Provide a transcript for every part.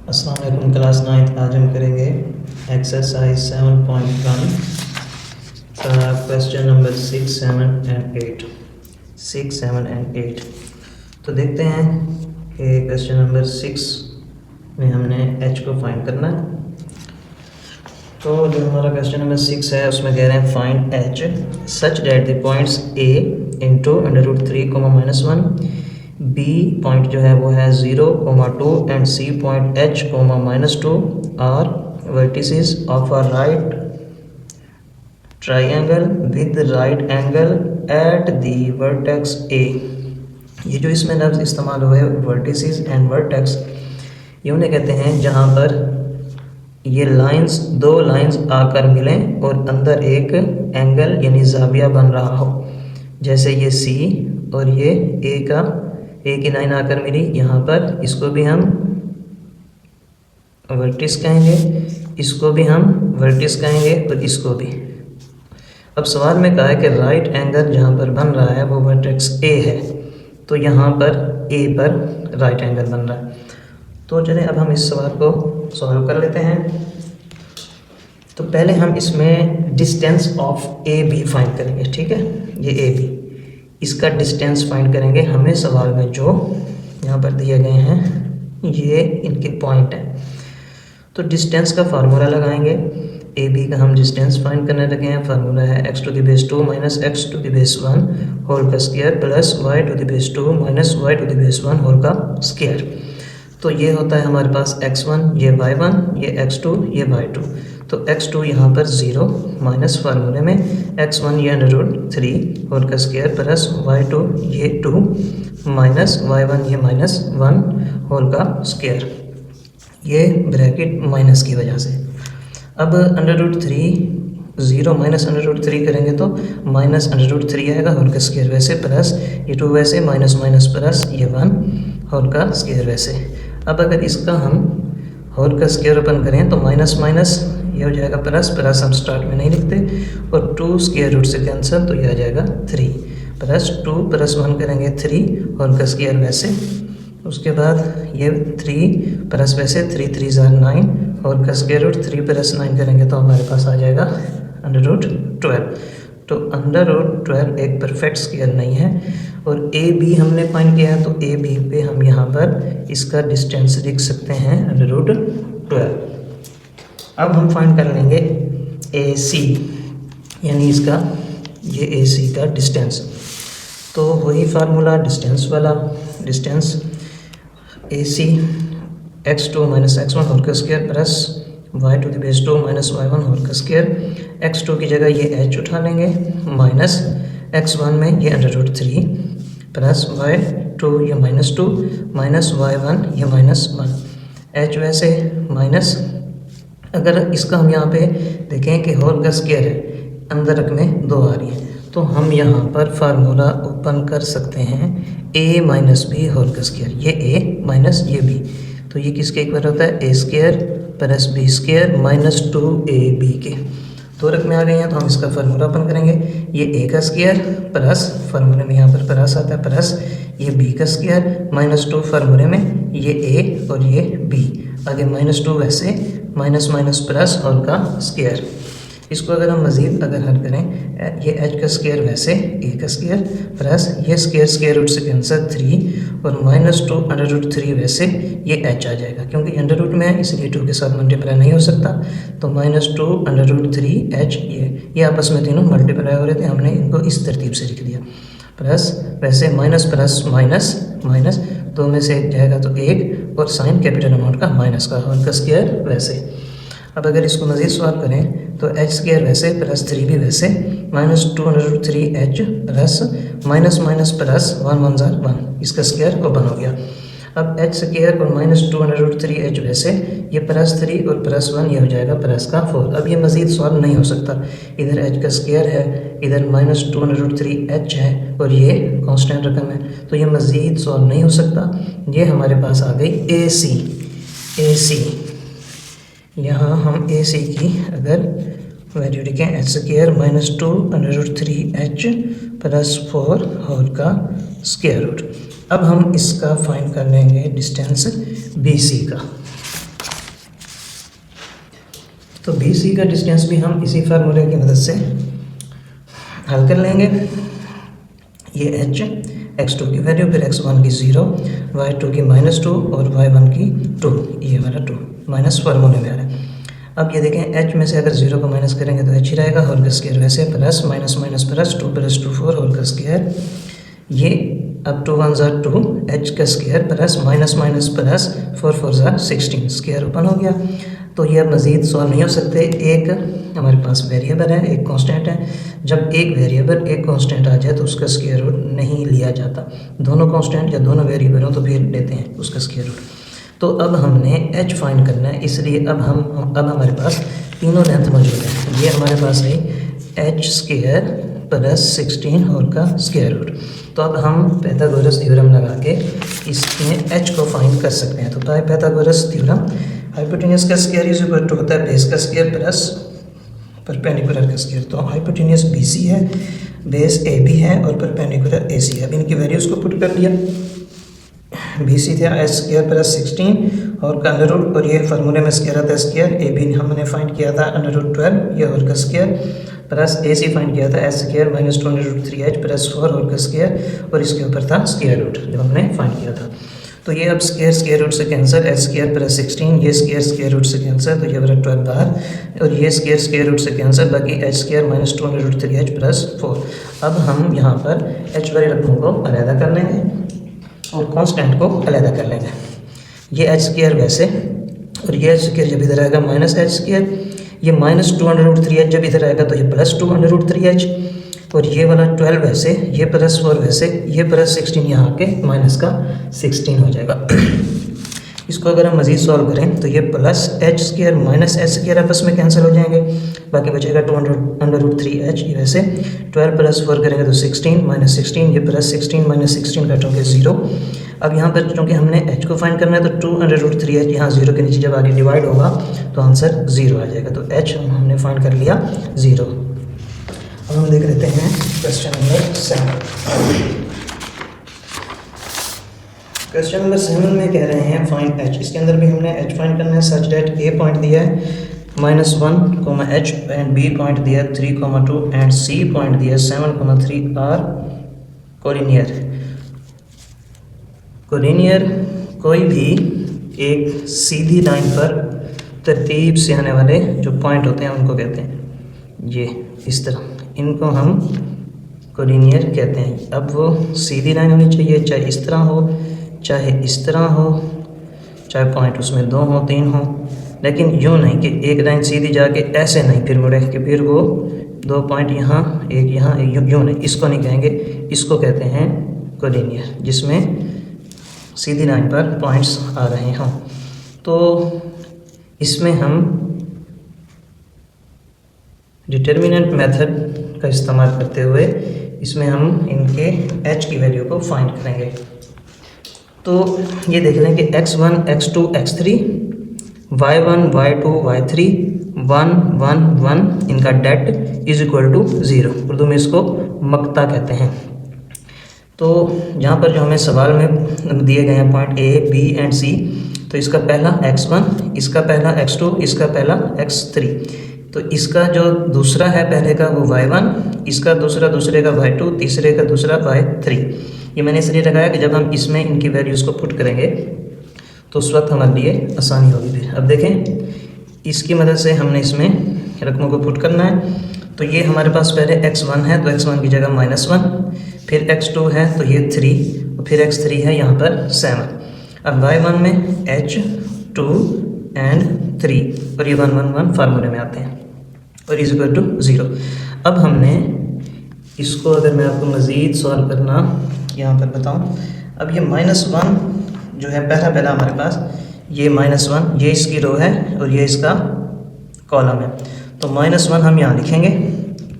अस्सलाम वालेकुम class 9th। आज हम करेंगे एक्सरसाइज 7.1 का क्वेश्चन नंबर 6, 7 एंड 8। 6, 7 एंड 8। तो देखते हैं कि क्वेश्चन नंबर 6 में हमने h को फाइंड करना है। तो जो हमारा क्वेश्चन नंबर 6 है उसमें कह रहे हैं find h such that the points a into √3, -1, B point जो है वो है 0, 2 and C point H, -2 are vertices of a right triangle with right angle at the vertex A। ये जो इसमें लफ्ज़ इस्तेमाल हुए वर्टिसेस एंड वर्टेक्स, ये उन्हें कहते हैं जहाँ पर ये लाइंस, दो लाइंस आकर मिलें और अंदर एक एंगल यानी ज़ाविया बन रहा हो। जैसे ये C और ये A की लाइन आकर मिली यहाँ पर, इसको भी हम वर्टिस कहेंगे, इसको भी हम वर्टिस कहेंगे और इसको भी। अब सवाल में कहा है कि राइट एंगल जहाँ पर बन रहा है वो वर्टेक्स A है, तो यहाँ पर A पर राइट एंगल बन रहा है। तो चलिए अब हम इस सवाल को सॉल्व कर लेते हैं। तो पहले हम इसमें डिस्टेंस ऑफ AB फाइंड करेंगे, ठीक है। ये AB, इसका डिस्टेंस फाइंड करेंगे। हमें सवाल में जो यहाँ पर दिए गए हैं ये इनके पॉइंट हैं, तो डिस्टेंस का फार्मूला लगाएंगे। AB का हम डिस्टेंस फाइंड करने लगे हैं। फार्मूला है x⁻² माइनस x⁻1 होल का square plus y⁻² minus y⁻1 whole का स्क्वायर। तो ये होता है हमारे पास x1, ये y1, ये x2, ये y2। तो x2 यहाँ पर 0 माइनस फार्मूले में x1 ये √3 होल का स्क्वायर प्लस y2 ये 2 माइनस y1 ये -1 होल का स्क्वायर, ये ब्रैकेट माइनस की वजह से। अब √3 0 माइनस √3 करेंगे तो माइनस √3 आएगा होल का स्क्वायर वैसे, प्लस ये 2 वैसे, माइनस माइनस प्लस ये 1 होल का स्क्वायर वैसे। अब अगर इसका हम होल का स्क्वायर ओपन करें तो माइनस माइनस ये हो जाएगा प्लस, प्लस हम स्टार्ट में नहीं लिखते, और 2 स्क्वायर रूट से कैंसिल, तो ये आ जाएगा 3 प्लस 2 प्लस 1 करेंगे 3 होल का स्क्वायर वैसे। उसके बाद ये 3 प्लस वैसे 3 3 9 होल का स्क्वायर रूट, 3 प्लस 9 करेंगे तो हमारे पास आ जाएगा √12। तो √12 एक परफेक्ट स्क्वायर नहीं है। और AB हमने फाइंड किया है, तो AB पे हम यहाँ पर इसका डिस्टेंस लिख सकते हैं √12। अब हम फाइंड कर लेंगे AC, यानी इसका ये AC का डिस्टेंस। तो वही फार्मूला डिस्टेंस वाला, distance AC x2 minus x1 whole का square plus y⁻² minus y1 whole का स्क्वायर। x2 की जगह ये h उठा लेंगे, माइनस x1 में ये √3 प्लस y2 ये -2 माइनस y1 ये -1, h वैसे माइनस। अगर इसका हम यहाँ पे देखें कि होल का स्क्वायर है, अंदर रकमें 2 आ रही हैं, तो हम यहाँ पर फार्मूला ओपन कर सकते हैं a माइनस बी होल का स्क्वायर। ये a माइनस ये b, तो ये किसके इक्वल होता है, a square plus b square minus 2ab के। 2 रकमें आ गई हैं तो हम इसका फार्मूला ओपन करेंगे। ये a का स्क्वायर प्लस फार्मूले में यहाँ पर प्लस आता है, प्लस ये b का स्क्वायर माइनस 2 फार्मूले में ये a और ये b, आगे -2 वैसे, माइनस माइनस प्लस होल का स्क्वायर। इसको अगर हम मज़ीद अगर हल करें, ये h का स्क्वायर वैसे, a का स्क्वायर प्लस ये स्क्वायर रूट से कैंसिल 3 और -2 √3 वैसे, ये h आ जाएगा। क्योंकि अंडर रूट में है इसलिए 2 के साथ मल्टीप्लाई नहीं हो सकता, तो -2 √3 h, ये आपस में तीनों मल्टीप्लाई हो रहे थे, हमने इनको इस तरतीब से लिख दिया। प्लस वैसे माइनस प्लस माइनस माइनस, 2 में से 1 जाएगा तो 1, और साइन कैपिटल अमाउंट का माइनस का होल का स्क्वायर वैसे। अब अगर इसको मज़ीद सॉल्व करें तो h स्क्वायर वैसे प्लस 3 भी वैसे, -2 √3 h plus minus minus plus 1 1 1, इसका स्क्वायर ओपन हो गया। अब h स्क्वायर और -2 √3 h वैसे, ये प्लस 3 और प्लस 1 ये हो जाएगा प्लस का 4। अब ये मज़ीद सॉल्व नहीं हो सकता, इधर h का स्क्वायर है, इधर -2 √3 h है और ये कांस्टेंट रकम है, तो ये मज़ीद सॉल्व नहीं हो सकता। ये हमारे पास आ गई AC। यहाँ हम AC की अगर वैल्यू लिखें, h square -2 √3 h plus 4 whole का स्क्वायर रूट। अब हम इसका फाइंड कर लेंगे डिस्टेंस BC का। तो बी सी का डिस्टेंस भी हम इसी फार्मूले की मदद से हल कर लेंगे। ये एच x2 की वैल्यू, फिर x1 की 0, y2 की -2 और y1 की 2, ये वाला 2 माइनस फार्मूले में आ रहा है। अब ये देखें h में से अगर 0 को माइनस करेंगे तो h ही रहेगा, होल का स्क्वायर वैसे plus minus minus plus 2 + 2 4 whole का स्क्वायर, ये अब 2 1 ज़ा 2 h का square plus minus minus plus 4 4 ज़ा 16 स्क्वायर ओपन हो गया। तो ये अब मज़ीद सॉल्व नहीं हो सकते। एक हमारे पास वेरिएबल है, एक कांस्टेंट है। जब एक वेरिएबल एक कांस्टेंट आ जाए तो उसका स्क्वायर रूट नहीं लिया जाता। दोनों कांस्टेंट या दोनों वेरिएबल हो तो फिर लेते हैं उसका स्क्वायर रूट। तो अब हमने h फाइंड करना है, इसलिए अब हमारे पास तीनों लेंथ मौजूद है। ये हमारे पास है h² प्लस 16 होल का स्क्वायर रूट। तो अब हम पाइथागोरस थ्योरम लगा के इसमें h को फाइंड कर सकते हैं। तो बाय पाइथागोरस थ्योरम हाइपोटेन्यूज का स्क्वायर इज इक्वल टू होता है बेस का स्क्वायर प्लस परपेंडिकुलर का स्क्वायर। तो हाइपोटेन्यूज BC है, बेस AB है और परपेंडिकुलर AC है। अब इनकी वैल्यूज़ को पुट कर लिया। BC था h² प्लस 16 और का अंडर रूट, और ये फार्मूले में स्क्वायर आता है स्क्वायर। AB हमने फाइंड किया था √12 ये होल का स्क्वायर, प्लस AC फाइंड किया था h² minus 2 √3h plus 4 whole का स्क्वायर, और इसके ऊपर था स्क्वायर रूट जब हमने फाइंड किया था। तो ये अब स्क्वायर रूट से कैंसर, h² प्लस 16, ये स्क्वायर रूट से कैंसर, तो ये वाला 12 बाहर, और ये स्क्वायर रूट से कैंसर, बाकी h² माइनस 2 √3h प्लस 4। अब हम यहाँ पर h वाली रकमों को अलहदा कर लेंगे और कांस्टेंट को अलहदा कर लेंगे। ये h² वैसे, और ये h² जब इधर आएगा माइनस h², ये माइनस 2 √3h जब इधर आएगा तो ये प्लस 2 √3h, और ये वाला 12 वैसे, ये प्लस 4 वैसे, ये प्लस 16 यहाँ के माइनस का 16 हो जाएगा। इसको अगर हम मज़ीद सॉल्व करें तो ये प्लस h² माइनस h² आपस में कैंसिल हो जाएंगे, बाकी बचेगा 2 √3h। ये वैसे 12 प्लस 4 करेंगे तो 16 माइनस 16, ये प्लस 16 माइनस 16 काटोगे 0। अब यहाँ पर चूँकि हमने h को फाइंड करना है तो 2 √3h यहाँ 0 के नीचे जब आगे डिवाइड होगा तो आंसर 0 आ जाएगा। तो h हमने फाइंड कर लिया 0। अब हम देख लेते हैं क्वेश्चन नंबर 7। क्वेश्चन नंबर 7 में कह रहे हैं फाइंड h। इसके अंदर भी हमने h फाइंड करना है सच डेट a पॉइंट दिया है -1, h एंड b पॉइंट दिया है 3,2 एंड c पॉइंट दिया है 7,3 आर कोलिनियर। कोलिनियर कोई भी एक सीधी लाइन पर तरतीब से आने वाले जो पॉइंट होते हैं उनको कहते हैं ये इस तरह, इनको हम कोलिनियर कहते हैं। अब वो सीधी लाइन होनी चाहिए, चाहे इस तरह हो चाहे इस तरह हो, चाहे पॉइंट उसमें 2 हो 3 हो, लेकिन यूँ नहीं कि एक लाइन सीधी जाके ऐसे नहीं फिर मुड़े कि फिर वो 2 पॉइंट यहाँ एक यूँ नहीं, इसको नहीं कहेंगे। इसको कहते हैं कोलिनियर, जिसमें सीधी लाइन पर पॉइंट्स आ रहे हों। तो इसमें हम डिटर्मिनेंट मेथड का इस्तेमाल करते हुए इसमें हम इनके h की वैल्यू को फाइंड करेंगे। तो ये देख लें कि x1 x2 x3 y1 y2 y3 1 1 1 इनका det is equal to 0। Urdu में इसको मक्ता कहते हैं। तो यहाँ पर जो हमें सवाल में दिए गए हैं point A B and C, तो इसका पहला x1, इसका पहला x2, इसका पहला x3, तो इसका जो दूसरा है पहले का वो y1, इसका दूसरे का y2, तीसरे का दूसरा y3। ये मैंने इसलिए लगाया कि जब हम इसमें इनकी वैल्यूज़ को पुट करेंगे तो उस वक्त हमारे लिए आसानी होगी। फिर अब देखें इसकी मदद से हमने इसमें रकमों को पुट करना है। तो ये हमारे पास पहले x1 है तो x1 की जगह -1, फिर x2 है तो ये 3, और फिर x3 है यहाँ पर 7। अब y1 में h 2 एंड 3 और ये 1 1 1 फार्मूले में आते हैं और इज इक्वल टू 0। अब हमने इसको अगर मैं आपको मज़ीद सॉल्व करना यहाँ पर बताऊँ, अब ये -1 जो है पहला हमारे पास ये -1, ये इसकी रो है और ये इसका कॉलम है। तो -1 हम यहाँ लिखेंगे,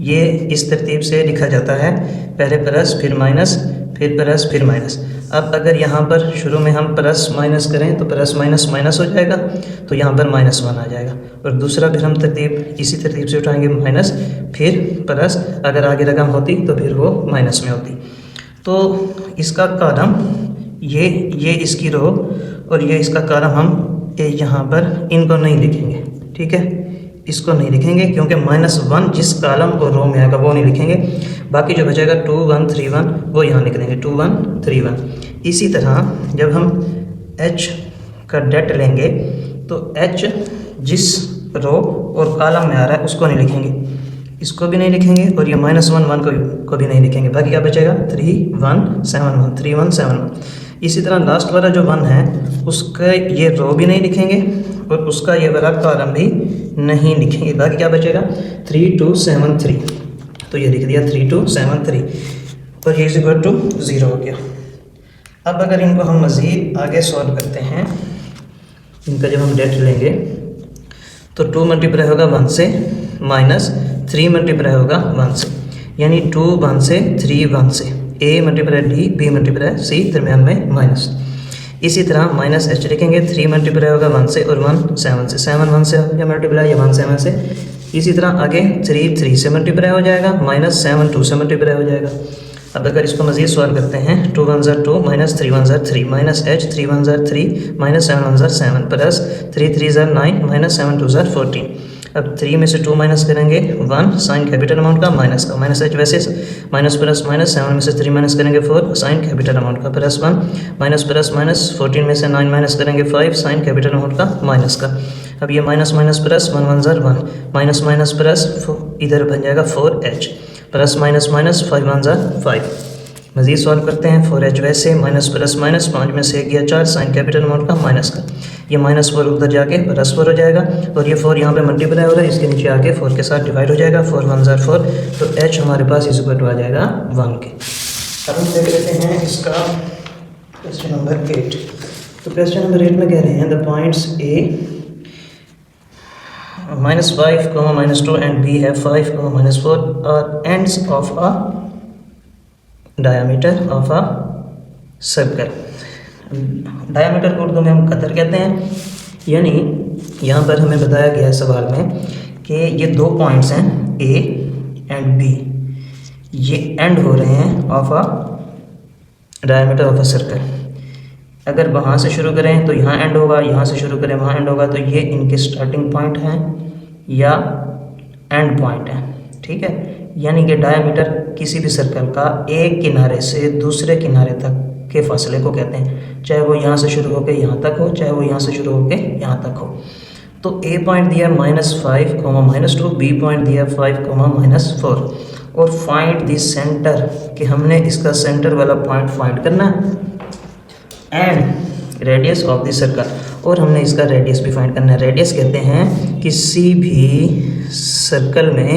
ये इस तरतीब से लिखा जाता है, पहले प्लस फिर माइनस फिर प्लस फिर माइनस। अब अगर यहाँ पर शुरू में हम प्लस माइनस करें तो प्लस माइनस माइनस हो जाएगा, तो यहाँ पर -1 आ जाएगा। और दूसरा फिर हम तरतीब इसी तरतीब से उठाएंगे, माइनस फिर प्लस, अगर आगे रकम होती तो फिर वो माइनस में होती। तो इसका कॉलम ये इसकी रो और ये इसका कॉलम हम यहाँ पर इनको नहीं लिखेंगे, ठीक है, इसको नहीं लिखेंगे क्योंकि -1 जिस कॉलम और रो में आएगा वो नहीं लिखेंगे। बाकी जो बचेगा 2 1 3 1 वो यहाँ लिख देंगे 2 1 3 1। इसी तरह जब हम H का det लेंगे तो H जिस रो और कॉलम में आ रहा है उसको नहीं लिखेंगे, इसको भी नहीं लिखेंगे और ये -1 1 को भी नहीं लिखेंगे। बाकी क्या बचेगा 3 1 7 1 3 1 7 1। इसी तरह लास्ट वाला जो 1 है उसका ये रो भी नहीं लिखेंगे और उसका ये वाला कॉलम भी नहीं लिखेंगे। बाकी क्या बचेगा 3 2 7 3। तो ये लिख दिया 3 2 7 3 और ये इज इक्वल टू 0 हो गया। अब अगर इनको हम मज़ीद आगे सॉल्व करते हैं, इनका जब हम det लेंगे तो 2 मल्टीप्लाई होगा 1 से माइनस 3 मल्टीप्लाई होगा 1 से, यानी 2 1 से 3 1 से, a multiply d b multiply c दरम्यान में माइनस। इसी तरह माइनस h लिखेंगे 3 मल्टीप्लाई होगा 1 से और 1 7 से, 7 1 से या मल्टीप्लाई या 1 7 से। इसी तरह आगे 3 3 से मल्टीप्लाई हो जाएगा, माइनस 7 2 से मल्टीप्लाई हो जाएगा। अब अगर इसको मज़ीद सॉल्व करते हैं 2 1 2 minus 3 1 3 minus h 3 1 3 minus 7 1 7 plus 3 3 9 minus 7 2 14। अब 3 में से 2 माइनस करेंगे 1 साइन कैपिटल अमाउंट का माइनस का, माइनस h वैसे माइनस प्लस माइनस 7 में से 3 माइनस करेंगे 4 साइन कैपिटल अमाउंट का प्लस 1 माइनस प्लस माइनस 14 में से 9 माइनस करेंगे 5 साइन कैपिटल अमाउंट का माइनस का। अब ये minus minus plus 1 1 1 minus minus plus इधर बन जाएगा 4h प्लस माइनस माइनस 5 1 5। मज़ीद सॉल्व करते हैं 4h वैसे माइनस प्लस माइनस 5 में से 1 गया 4 साइन कैपिटल अमाउंट का माइनस का, ये माइनस 4 उधर जाके प्लस 4 हो जाएगा और ये 4 यहाँ पे मल्टीप्लाई हो रहा है, इसके नीचे आके 4 के साथ डिवाइड हो जाएगा, 4 1 4। तो h हमारे पास इस इक्वल टू आ जाएगा 1 के। अब हम देख लेते हैं इसका क्वेश्चन नंबर 8। तो क्वेश्चन नंबर 8 में कह रहे हैं the points a -5, -2 and b have 5, -4 are ends of a diameter of a circle. Diameter को उर्दू में हम कतर कहते हैं, यानी यहाँ पर हमें बताया गया है सवाल में कि ये 2 पॉइंट्स हैं A एंड B, ये एंड हो रहे हैं of a diameter of a circle. अगर वहाँ से शुरू करें तो यहाँ एंड होगा, यहाँ से शुरू करें वहाँ एंड होगा, तो ये इनके स्टार्टिंग पॉइंट हैं या एंड पॉइंट हैं, ठीक है। यानी कि डायमीटर किसी भी सर्कल का एक किनारे से दूसरे किनारे तक के फासले को कहते हैं, चाहे वो यहाँ से शुरू होकर यहाँ तक हो, चाहे वो यहाँ से शुरू होकर यहाँ तक हो। तो A पॉइंट दिया -5, -2, B पॉइंट दिया 5, -4 और फाइंड द सेंटर, कि हमने इसका सेंटर वाला पॉइंट फाइंड करना है, and radius of the circle, और हमने इसका रेडियस भी फाइंड करना है। रेडियस कहते हैं किसी भी सर्कल में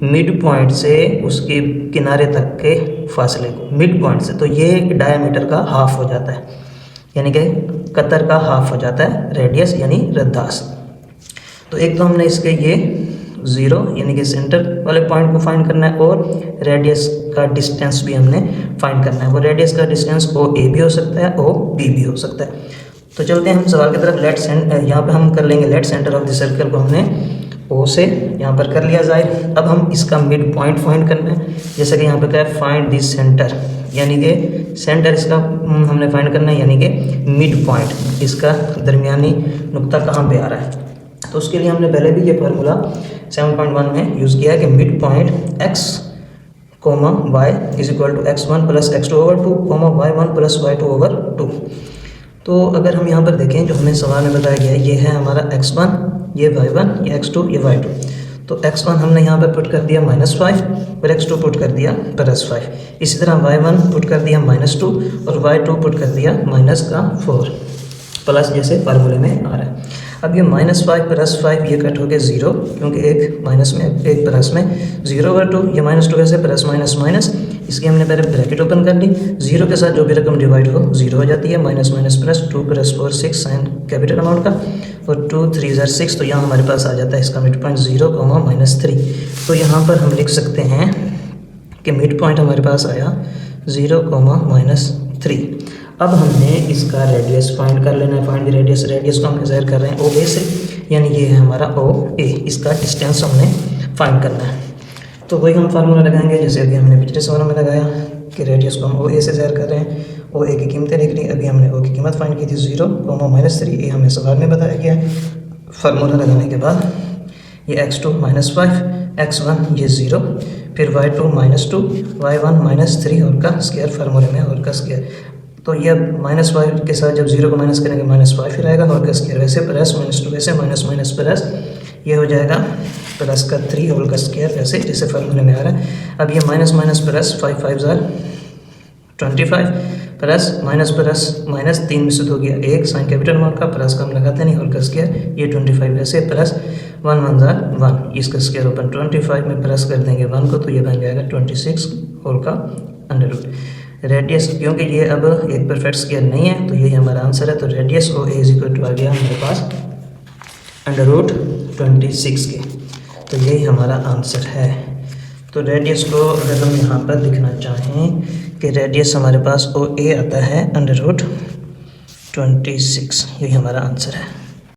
मिड पॉइंट से उसके किनारे तक के फासले को, मिड पॉइंट से, तो ये डायमीटर का हाफ हो जाता है, यानी कि कतर का हाफ हो जाता है रेडियस यानी रद्दास। तो एक तो हमने इसके ये 0 यानी कि सेंटर वाले पॉइंट को फाइंड करना है, और रेडियस का डिस्टेंस भी हमने फाइंड करना है। वो रेडियस का डिस्टेंस OA भी हो सकता है, OB भी हो सकता है। तो चलते हैं हम सवाल की तरफ। लेट सेंटर, यहाँ पे हम कर लेंगे let centre of the circle को हमने O से यहाँ पर कर लिया जाहिर। अब हम इसका मिड पॉइंट फाइंड करना है, जैसे कि यहाँ पे क्या है फाइंड द सेंटर, यानी कि सेंटर इसका हमने फाइंड करना है, यानी कि मिड पॉइंट, इसका दरमियानी नुक्ता कहाँ पे आ रहा है। तो उसके लिए हमने पहले भी ये फार्मूला 7.1 में यूज़ किया है कि midpoint x, y is equal to x1 plus x2/2, y1 plus y2/2। तो अगर हम यहाँ पर देखें जो हमें सवाल में बताया गया है, ये है हमारा x1, ये y1, ये x2, ये y2। तो x1 हमने यहाँ पर पुट कर दिया -5 और x2 पुट कर दिया +5। इसी तरह y1 पुट कर दिया -2 और y2 पुट कर दिया -4 प्लस, जैसे फार्मूले में आ रहा है। अब ये -5 + 5 ये कट हो गया 0, क्योंकि एक माइनस में एक प्लस में, 0/2 ये -2 कैसे प्लस माइनस माइनस, इसकी हमने पहले ब्रैकेट ओपन कर ली। 0 के साथ जो भी रकम डिवाइड हो 0 हो जाती है, minus minus plus, 2 + 4 6 sign capital amount का, और 2 3 6। तो यहाँ हमारे पास आ जाता है इसका मिड पॉइंट 0, -3। तो यहाँ पर हम लिख सकते हैं कि मिड पॉइंट हमारे पास आया 0, -3। अब हमने इसका रेडियस फाइंड कर लेना है। फाइंड द रेडियस, रेडियस को हम मेजर कर रहे हैं OA से, यानी ये है हमारा OA, इसका डिस्टेंस हमने फाइंड करना है। तो वही हम फार्मूला लगाएंगे जैसे अभी हमने पिछले सवाल में लगाया कि रेडियस को हम OA से ज़ाहिर कर रहे हैं। OA की कीमतें लिख ली, अभी हमने O की कीमत फाइंड की थी 0, -3, ये हमें सवाल में बताया गया है। फार्मूला लगाने के बाद ये x2 -5, x1 ये 0, फिर y2 -2, y1 -3 होल का स्क्वायर, फार्मूले में होल का स्क्वायर। तो ये -5 के साथ जब 0 को माइनस करेंगे -5 ही रहेगा होल का स्क्वायर, वैसे प्लस -2 वैसे माइनस माइनस प्लस, ये हो जाएगा प्लस का 3 होल का स्क्वायर, वैसे जैसे फार्मूले में आ रहा है। अब ये minus minus plus 5 5 25 plus minus 3 में से तो हो गया 1, साइन कैपिटल मान का प्लस का हम लगाते नहीं होल का स्क्वायर, ये 25 वैसे प्लस 1 1 1, इसका स्क्वायर ओपन 25 में प्लस कर देंगे 1 को, तो ये बन जाएगा 26 होल का अंडर रूट। रेडियस, क्योंकि ये अब एक परफेक्ट स्क्वायर नहीं है तो यही हमारा आंसर है। तो radius O A is equal to आ गया हमारे पास अंडर रूट 26 के, तो यही हमारा आंसर है। तो रेडियस को अगर हम यहाँ पर लिखना चाहें कि रेडियस हमारे पास ओ ए आता है अंडर रूट 26, यही हमारा आंसर है।